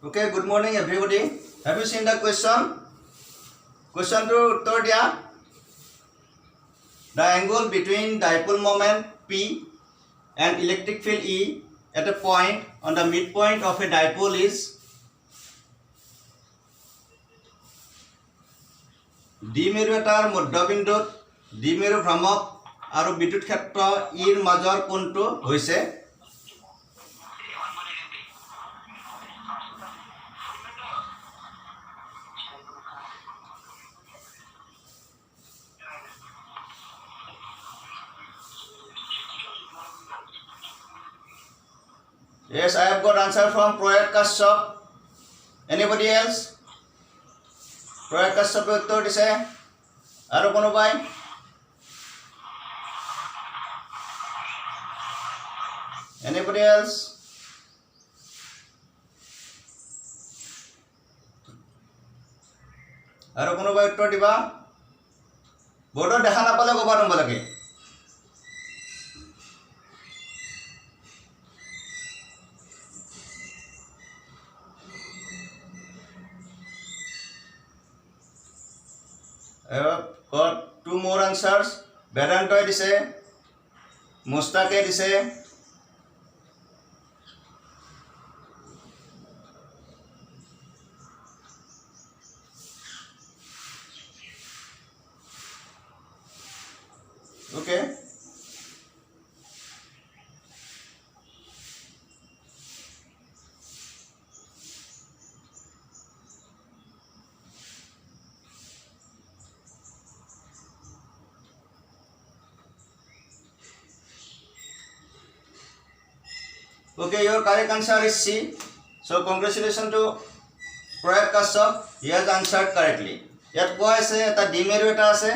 Okay, good morning everybody. Have you seen the question? Question to uttar diya. The angle between dipole moment P and electric field E at a point on the midpoint of a dipole is দ্বিমেৰু এটাৰ মধ্যবিন্দুত দ্বিমেৰু ভ্ৰামক আৰু বিদ্যুৎ ক্ষেত্ৰ ইৰ মাজৰ কোণটো হৈছে Yes, I have got answer from Proyat Kashyap. Anybody else? Proyat Kashyap uttar dise. Aro konobai? Anybody else? Aro konobai uttar diba? Board dekha napale koba number lage. I have got two more answers. Vedantoy dise, Mustake dise. Okay. Okay, your correct answer is C. So congratulations to Proyat Kashyap. He has answered correctly. Yat koi ase eta dimeru eta ase.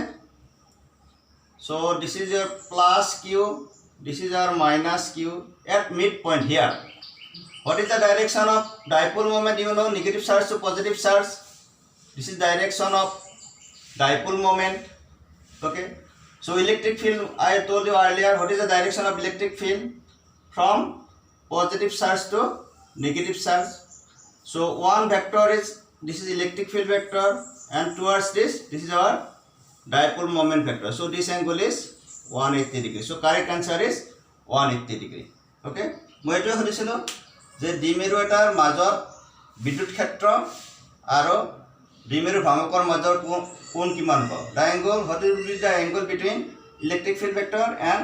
So this is your plus Q. This is our minus Q at midpoint here. What is the direction of dipole moment? You know, negative charge to positive charge. This is direction of dipole moment. Okay. So electric field, I told you earlier, what is the direction of electric field? From positive charge to negative charge. So one vector is, this is electric field vector, and towards this is our dipole moment vector. So this angle is 180 degree. So correct answer is 180 degree. Okay. মই এটো হদিছিলো যে দ্বিমেৰু এটাৰ মাজত বিদ্যুৎ ক্ষেত্ৰ আৰু দ্বিমেৰু ভ্ৰামকৰ মাজৰ কোণ কিমান পাব? The angle, what will be the angle between electric field vector and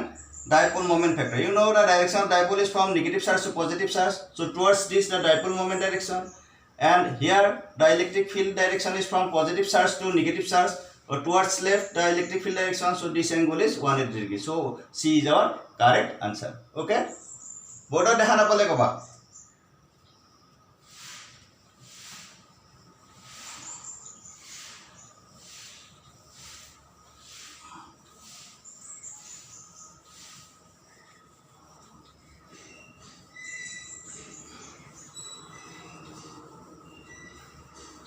dipole moment vector? You know the direction of dipole is from negative charge to positive charge. So towards this the dipole moment direction, and here the electric field direction is from positive charge to negative charge, or towards left the electric field direction. So this angle is 180 degree. So C is our correct answer. Okay. Board dekha napale koba.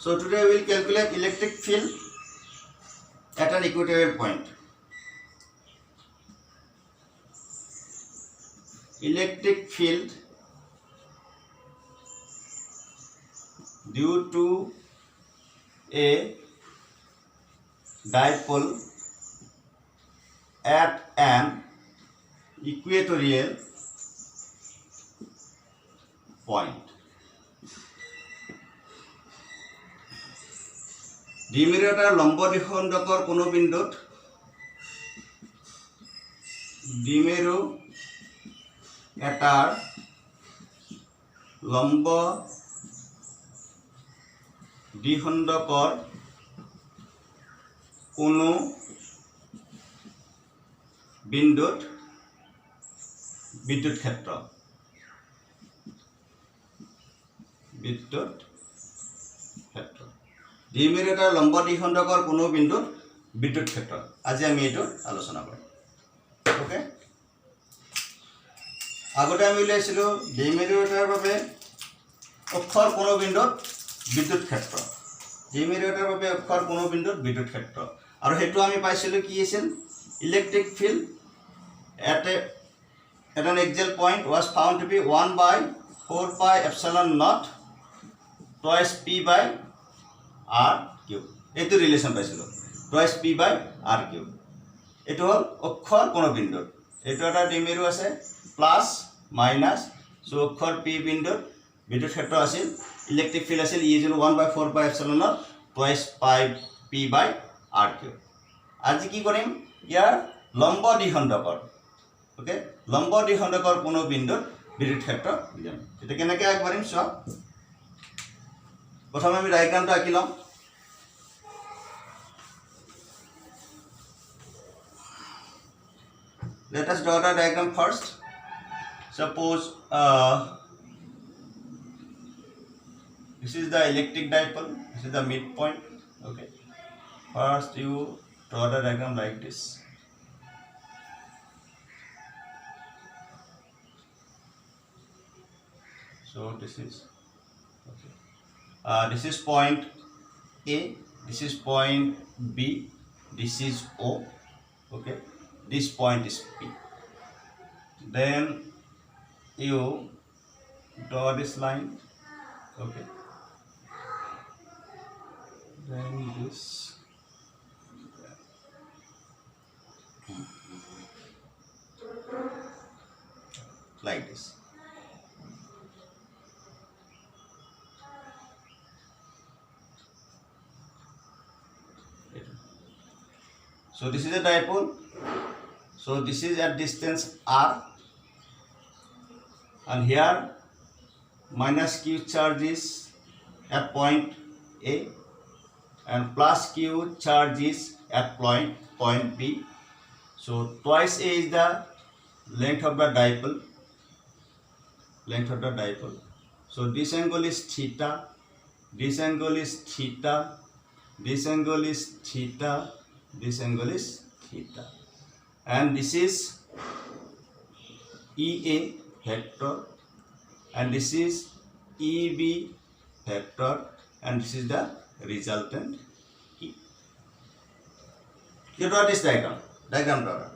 So today we will calculate electric field at an equatorial point. Electric field due to a dipole at an equatorial point. দ্বিমেৰু এটাৰ লম্ব দ্বিখণ্ডকৰ কোনো বিন্দুত দ্বিমেৰু এটাৰ লম্ব দ্বিখণ্ডকৰ কোনো বিন্দুত বিদ্যুৎ ক্ষেত্ৰ দ্বিমেৰু এটাৰ লম্ব দ্বিখণ্ডকৰ কোনো বিন্দুত বিদ্যুৎ ক্ষেত্ৰ। আজি আমি এইটো আলোচনা কৰিম। ওকে, আগতে আমি উলিয়াইছিলোঁ দ্বিমেৰু এটাৰ বাবে অক্ষৰ কোনো বিন্দুত বিদ্যুৎ ক্ষেত্ৰ, দ্বিমেৰু এটাৰ বাবে অক্ষৰ কোনো বিন্দুত বিদ্যুৎ ক্ষেত্ৰ, আৰু সেইটো আমি পাইছিলোঁ কি আছিল? Electric field at an axial point was found to be 1/4 pi epsilon naught twice p by r cube. এইটো ৰিলেশ্যন পাইছিলোঁ twice p by r cube. এইটো হ'ল অক্ষৰ কোনো বিন্দুত, এইটো এটা ডিমেৰু আছে প্লাছ মাইনাছ, চ' অক্ষৰ p বিন্দুত বিদ্যুৎ ক্ষেত্ৰ আছিল, ইলেক্ট্ৰিক ফিল্ড আছিল E is 1/4 twice p by r cube. আজি কি কৰিম, ইয়াৰ লম্ব দ্বিখণ্ডকৰ, ওকে, লম্ব দ্বিখণ্ডকৰ কোনো বিন্দুত বিদ্যুৎ ক্ষেত্ৰ উলিয়াম. এতিয়া কেনেকৈ আগবাঢ়িম চোৱা. প্ৰথমে আমি ডায়েগ্ৰামটো আঁকি ল'ম. Let us draw the diagram first. Suppose this is the electric dipole, this is the midpoint. Okay, first you draw the diagram like this. So this is okay. This is point A, this is point B, this is O. Okay, this point is P. Then you draw this line. Okay, then this like this. So this is a dipole. So this is at distance r, and here minus q charge is at point A and plus q charge is at point B. So twice A is the length of the dipole, So this angle is theta, this angle is theta, this angle is theta, this angle is theta, and this is EA vector, and this is EB vector, and this is the resultant E. You draw this diagram drawer.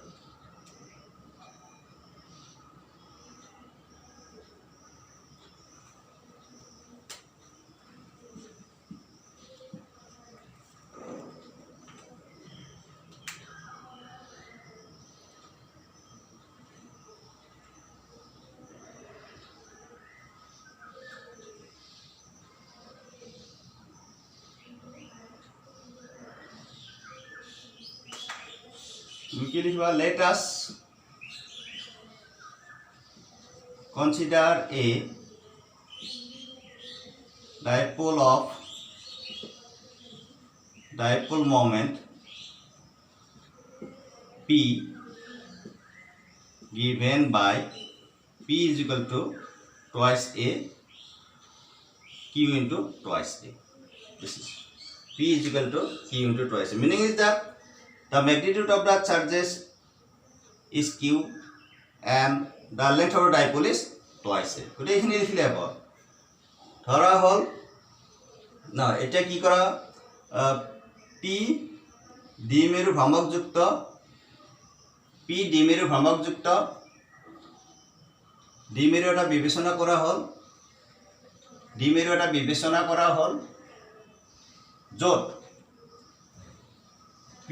Let us consider a dipole moment P given by P is equal to twice A Q into twice A. This is P is equal to Q into twice A. Meaning is that the magnitude of the charges is Q and the length of the dipole is twice A. Good evening, Philip. Thora hole. Now, এটা কি করা P দ্বিমেরু ভ্রামকযুক্ত দ্বিমেরু এটা বিবেচনা করা হল য'ত P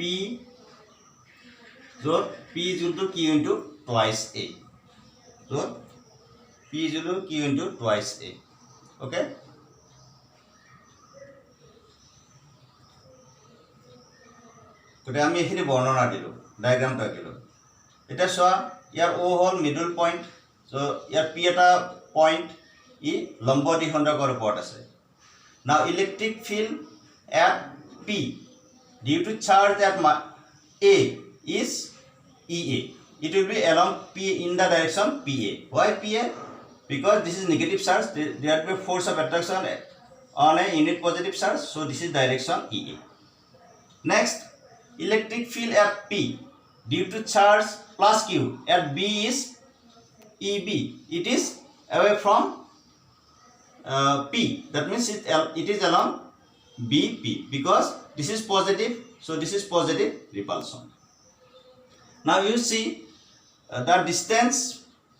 is equal to Q into twice A. So P is equal to Q into twice A. Okay. Today আমি এখানে বর্ণনা দিলো, ডায়াগ্রামটা দিলো. এটা চোৱা ইয়াৰ O হল মিডল পইণ্ট. সো ইয়াৰ P এটা পইণ্ট ই লম্ব দ্বিখণ্ডকৰ ওপৰত আছে. Now electric field at P due to charge at A is EA. It will be along P in the direction PA. Why PA? Because this is negative charge. There will be force of attraction on a unit positive charge. So this is direction EA. Next, electric field at P due to charge plus Q at B is EB. It is away from P. That means it is along BP because this is positive. So this is positive repulsion. Now you see the distance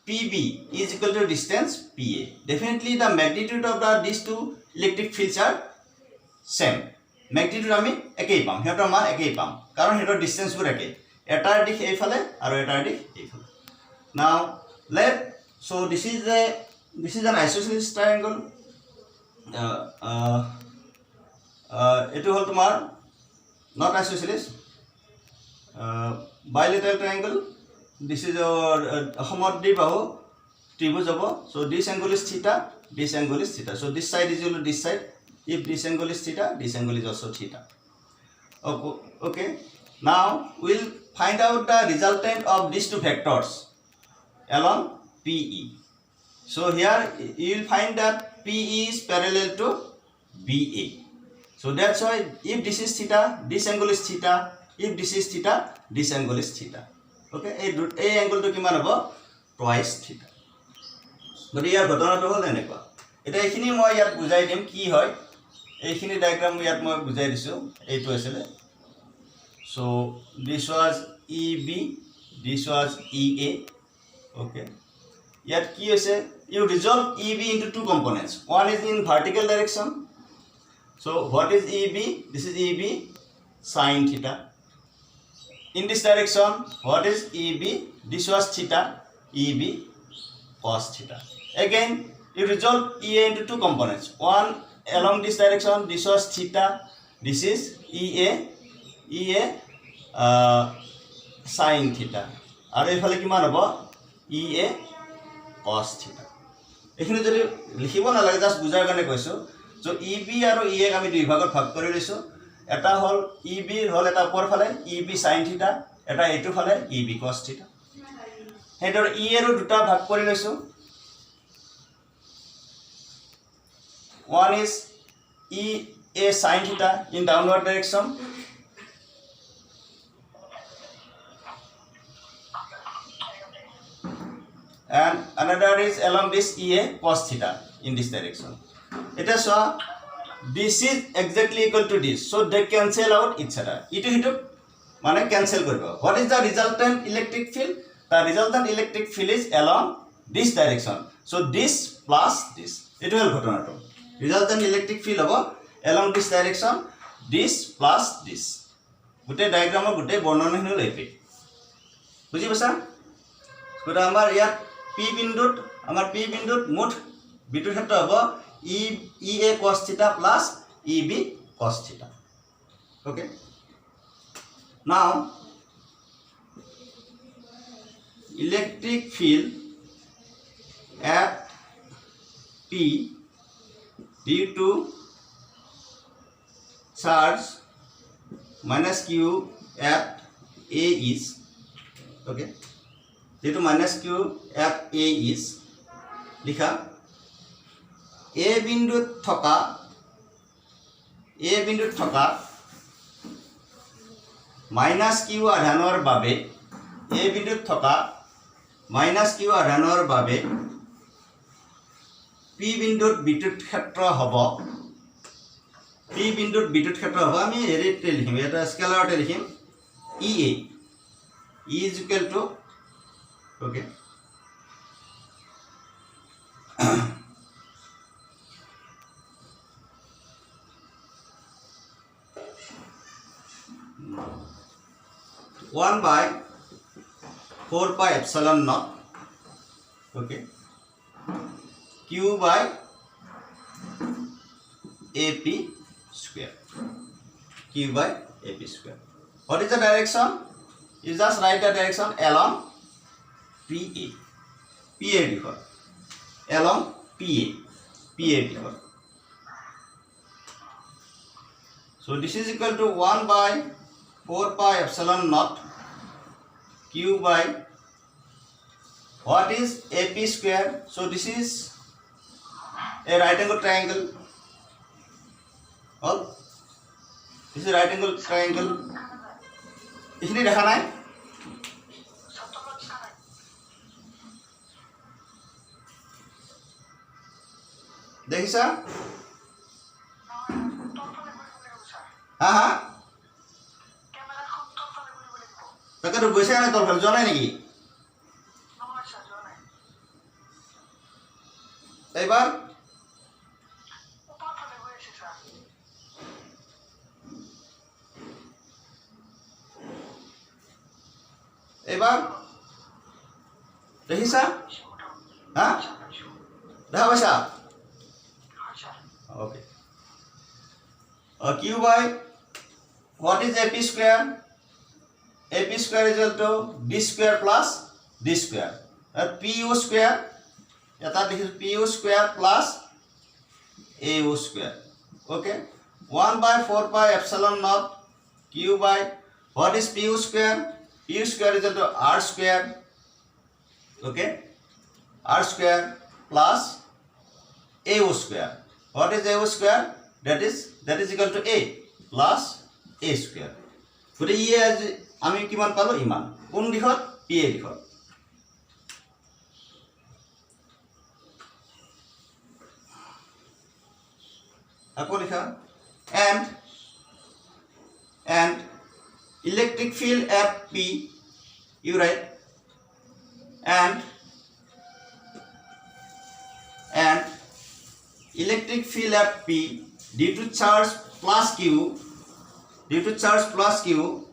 PB is equal to distance PA. Definitely the magnitude of these two electric fields are same. Magnitude আমি একই পাম, হেতৰ মান একই পাম, কাৰণ হেতৰ distance বোৰ একই, এটাৰ দিশ এইফালে আৰু এটাৰ দিশ এইফালে। Now so this is an isosceles triangle. এটো হল তোমাৰ not isosceles, bilateral triangle. This is our সমদ্বিবাহু ত্রিভুজ হব. So this angle is theta, this angle is theta. So this side is equal to this side. If this angle is theta, this angle is also theta. Okay. Now we'll find out the resultant of these two vectors along PE. So here you will find that PE is parallel to BA. So that's why if this is theta, this angle is theta. If this is theta, this angle is theta. Okay, a angle to kiman hobo twice theta. But here ঘটনা to hol এনেকুৱা, এটা এখিনি মই ইয়াত বুজাই দিম কি হয়, এইখিনি ডায়াগ্রাম ইয়াত মই বুজাই দিছো, এইটো আছিল। So this was EB, this was EA. Okay, yet ki hoise, you resolve EB into two components. One is in vertical direction. So what is EB? This is EB sin theta. In this direction, what is EB? This was theta, EB cos theta. Again, you resolve EA into two components. One along this direction, this was theta, this is EA sin theta. আৰু এইফালে কিমান হ'ব? EA cos theta. এখিনি যদি লিখিব নালাগে, just বুজাৰ কাৰণে কৈছো। So EB আৰু EA আমি দুই ভাগত ভাগ কৰি লৈছো। এটা হল EB হল এটা ওপৰ ফালে EB sin theta, এটা এইটো ফালে EB cos theta। হেডৰ E আৰু দুটা ভাগ কৰি লৈছো। One is EA sin theta in downward direction, and another is along this EA cos theta in this direction. It is this is exactly equal to this, so they cancel out each other. It মানে cancel koribo. What is the resultant electric field? The resultant electric field is along this direction. So this plus this. It will ঘটনা to. Resultant electric field hobo along this direction, this plus this. Gute diagram or gute বৰ্ণনা হিনু লৈপে। বুজি পাছা? গটা আমাৰ ইয়াত P বিন্দুত মুঠ বিদ্যুৎ ক্ষেত্ৰ হ'ব EA cos theta plus EB cos theta. Okay. Now electric field at P due to charge minus Q at A is, okay, due to minus Q at A is লিখা A বিন্দুত থকা minus Q আধানৰ বাবে A বিন্দুত থকা minus Q আধানৰ বাবে P বিন্দুত বিদ্যুৎ ক্ষেত্ৰ হ'ব, আমি হেৰিতে লিখিম, এটা স্কেলাৰতে লিখিম EA, E is equal to, okay, one by 4 pi epsilon naught, okay, Q by AP square, Q by AP square. What is the direction? You just write the direction along PA before, along PA before. So this is equal to 1 by 4 pi epsilon naught Q by, what is AP square? So this is a right angle triangle. Well, this is right angle triangle. इसने देखा ना है? देखिए sir? हाँ তাকে তো গৈছে না তোর ফেল জনাই নাকি? এবার এবার দেখিছা হা দেখা পাইছা ওকে q by what is ap square ap square is equal to b square plus d square pu square এটা দেখিছো pu square plus au square okay 1 by 4 pi epsilon naught q by what is pu square is equal to r square okay r square plus au square what is au square that is equal to a plus a square গতি ই আমি কিমান পালো ইমান কোন দিশত P A দিশত আকৌ লিখা and electric field at p you write and electric field at p due to charge plus q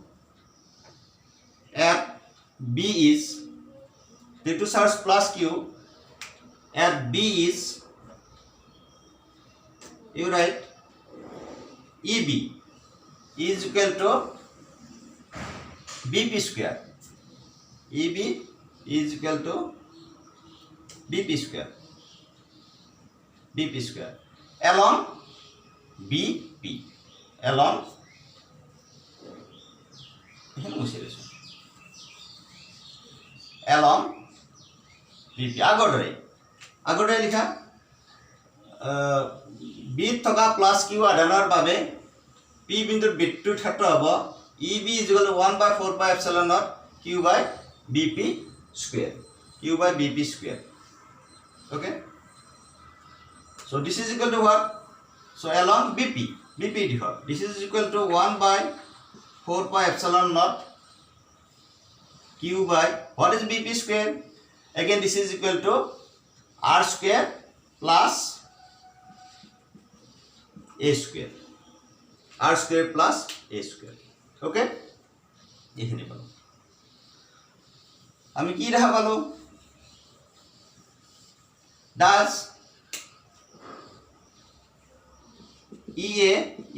at b is due to charge plus q at b is you write eb is equal to bp square eb is equal to bp square along bp along along bp আগৰে লিখা B থকা plus Q আধানৰ বাবে P বিন্দুৰ বিদ্যুৎ ক্ষেত্ৰ হ'ব eb is equal to 1 by 4 pi epsilon naught q by bp square okay so this is equal to what so along bp dikhok this is equal to 1 by 4 pi epsilon naught q by what is bp square again this is equal to r square plus a square r square plus a square okay এখানে পালো আমি কি দেখা পালো does ea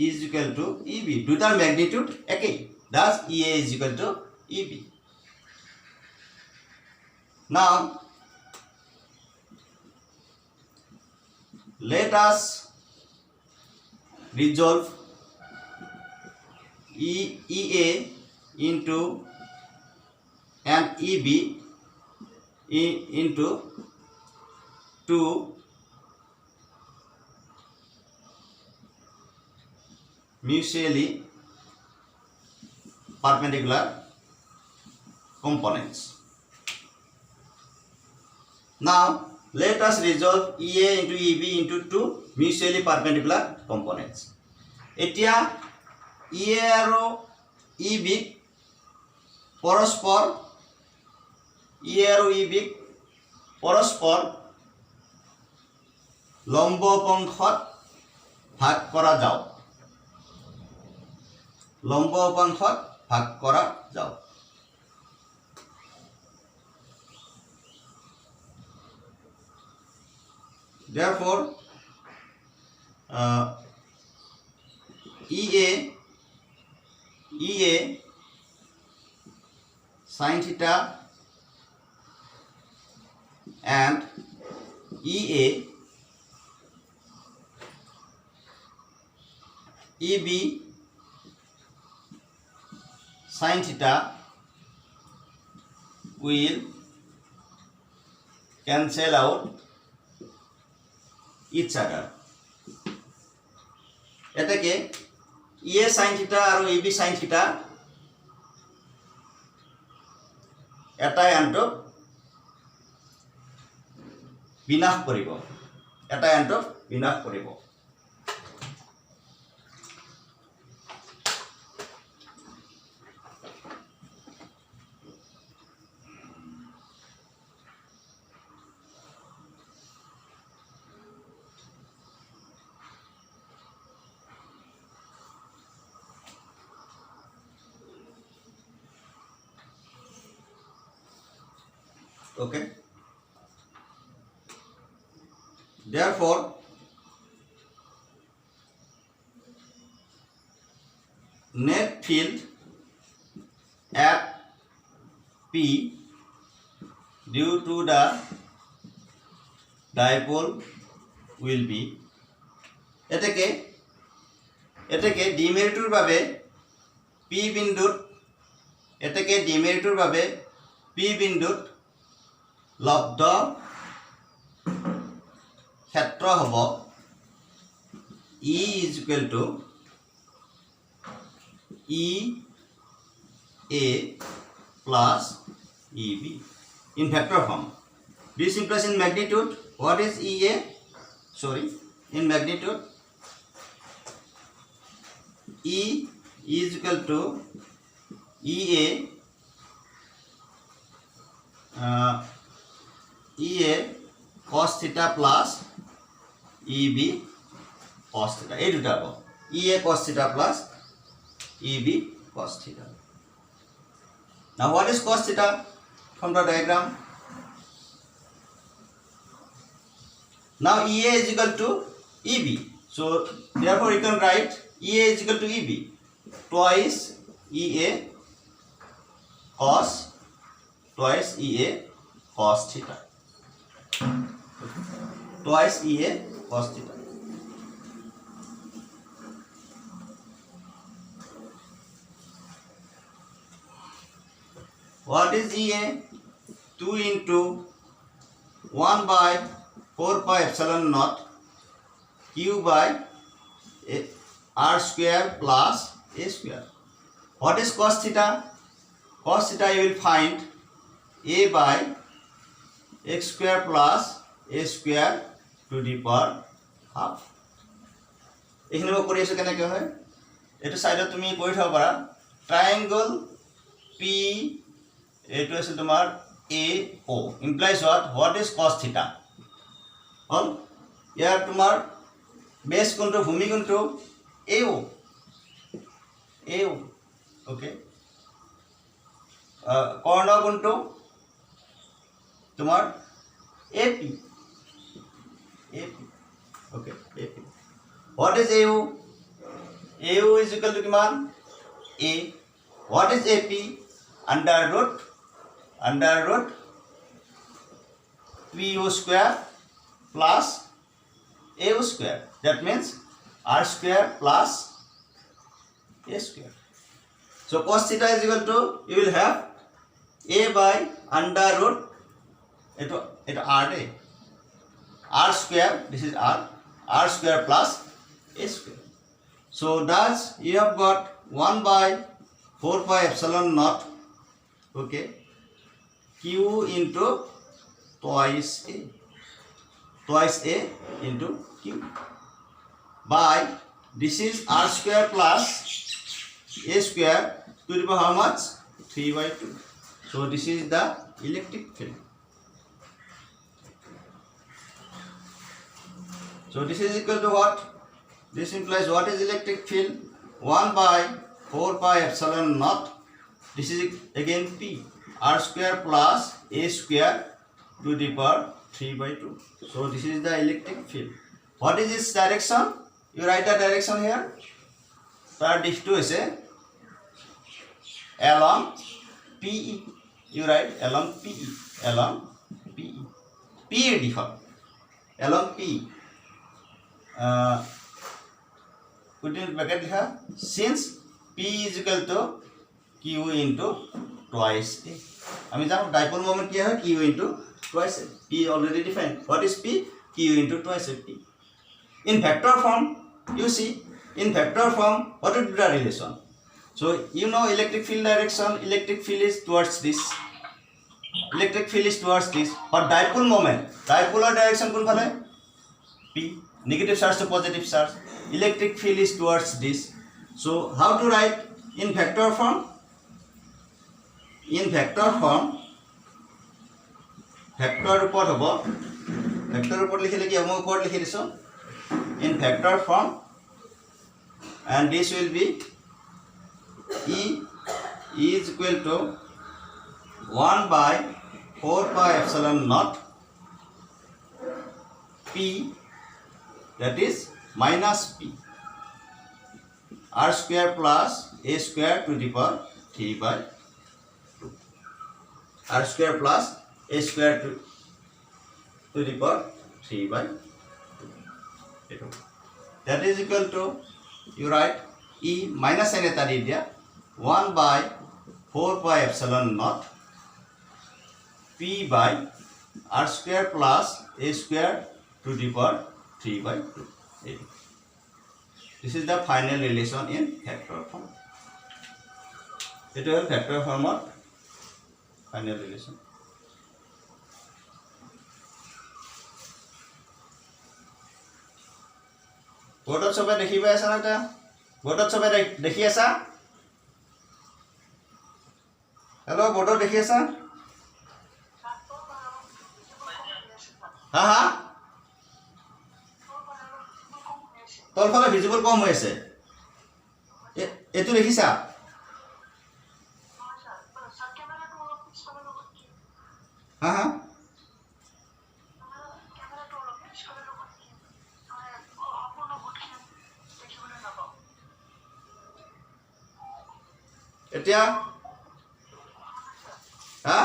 is equal to eb দুটাৰ magnitude একই does ea is equal to eb now let us resolve ea into and eb into two mutually perpendicular components. Now let us resolve ea into eb into two mutually perpendicular components. এতিয়া ea আৰু eb পৰস্পৰ ea আৰু eb পৰস্পৰ লম্ব অপাংশত ভাগ কৰা যাওক therefore ea sin theta and ea eb sin theta will cancel out each other এটাকে ea sin theta আৰু eb sin theta এটাই আনটো বিনাশ কৰিব Okay. Therefore, net field at P due to the dipole will be এটাকে দ্বিমেৰুটোৰ বাবে P বিন্দুত লব্ধ ক্ষেত্ৰ হ'ব E is equal to EA plus EB in vector form. This implies in magnitude. What is EA? Sorry, in magnitude, E is equal to EA cos theta plus EB cos theta. এই দুটা হ'ব EA cos theta plus EB cos theta. Now what is cos theta from the diagram? Now EA is equal to EB. So therefore you can write EA is equal to EB twice EA cos theta. Twice EA cos theta. What is EA? 2 into 1 by 4 pi epsilon naught Q by R square plus A square. What is cos theta? Cos theta you will find A by x square plus A square to the power half. এইখিনি মই কৰি আছোঁ কেনেকৈ হয় এইটো সাইডত তুমি কৰি থব পাৰা ট্ৰায়াঙ্গল P এইটো আছে তোমাৰ AO implies what is cos theta হল ইয়াৰ তোমাৰ বেস কোনটো ভূমি কোনটো AO ওকে কৰ্ণ কোনটো তোমাৰ AP okay AP. What is AO? AO is equal to kiman A. What is AP? Under root PO square plus AO square. That means R square plus A square. So cos theta is equal to, you will have A by under root R square, this is R square plus A square. So thus you have got 1 by 4 pi epsilon naught, okay, Q into twice A into Q by this is R square plus A square to the power how much? 3 by 2. So this is the electric field. So this is equal to what? This implies what is electric field? 1 by 4 pi epsilon naught. This is again P. R square plus A square to the power 3 by 2. So this is the electric field. What is its direction? You write the direction here. Tar dish to is along PE. You write along PE. PE differ. Along PE. Put in bracket here. Since P is equal to Q into twice A. I mean, dipole moment here Q into twice A. P already defined. What is P? Q into twice A P. In vector form, you see, in vector form, what would be the relation? So, you know electric field direction, electric field is towards this. But dipole moment, dipolar direction kun phale? P. Negative charge to positive charge. Electric field is towards this. So, how to write in vector form? In vector form, vector report hobo. Vector report likhile ki homo report likhi diso. In vector form, and this will be E is equal to 1 by 4 pi epsilon naught p, that is minus p, r square plus a square to the power 3 by 2, r square plus a square to the power 3 by 2. That is equal to, you write e minus n eta di dia 1 by 4 pi epsilon naught p by r square plus a square to the power 3 by 2. This is the final relation in factor form. It will factor form of final relation. Board of Sobe dekhi pai asa na ta? Board of Sobe dekhi asa? Hello, board of dekhi asa? Ha. তলফালে visible কম হৈ আছে এটো দেখিছা হা এতিয়া হা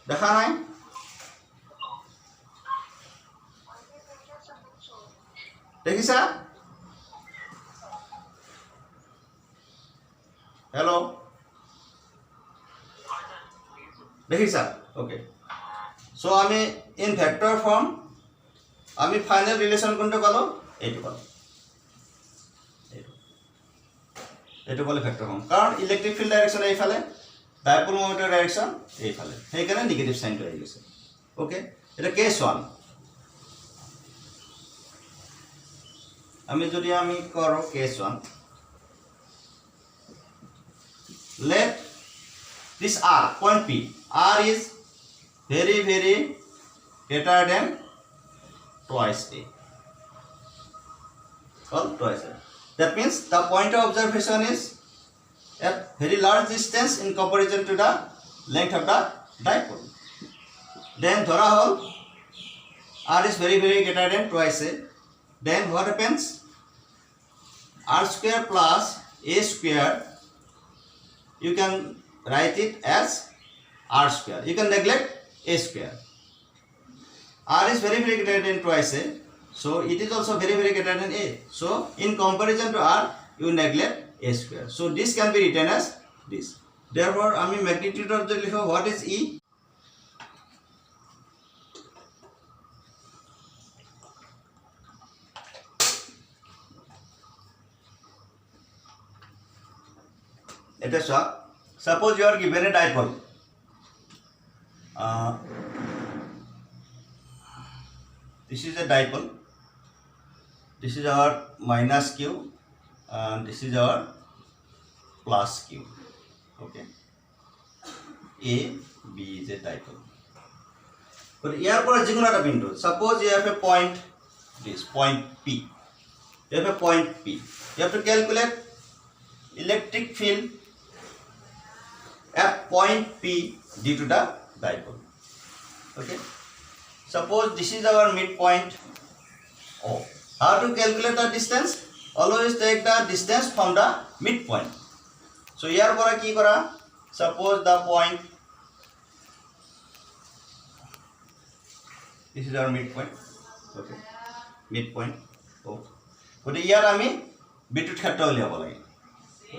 দেখা নাই দেখিছা hello' দেখিছা ওকে সো আমি ইন ভেক্টৰ ফৰ্ম আমি ফাইনেল ৰিলেশ্যন কোনটো পালো এইটো পালো এইটো পালে ভেক্টৰ ফৰ্ম কাৰণ ইলেক্ট্ৰিক ফিল্ড ডাইৰেকশ্যন এইফালে ডাইপোল মোমেন্টৰ ডাইৰেকশ্যন এইফালে সেইকাৰণে নিগেটিভ সাইনটো আহি গৈছে ওকে এটা কেস 1 আমি যদি আমি করো case 1 let this r point p r is very greater than twice a or twice a. That means the point of observation is at very large distance in comparison to the length of the dipole. Then dhora hole r is very greater than twice a. Then what happens? R square plus a square, you can write it as r square. You can neglect a square. R is very greater than twice a, so it is also very greater than a. So in comparison to r, you neglect a square. So this can be written as this. Therefore, I mean magnitude of the little, what is E? It is suppose you are given a dipole. This is a dipole. This is our minus q, and this is our plus q. Okay. A, B is a dipole. But here for a singular window. Suppose you have a point, this point P. You have a point P. You have to calculate electric field at point P due to the dipole. Okay. Suppose this is our midpoint O. How to calculate the distance? Always take the distance from the midpoint. So here for a key kora. Suppose the point. This is our midpoint. Okay. Midpoint O. But here I mean bitut khatta hole hobo lage.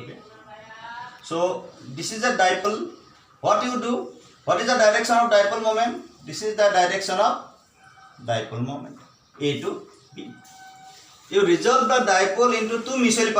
Okay. So this is a dipole. What you do? What is the direction of dipole moment? This is the direction of dipole moment, A to B. You resolve the dipole into two mutually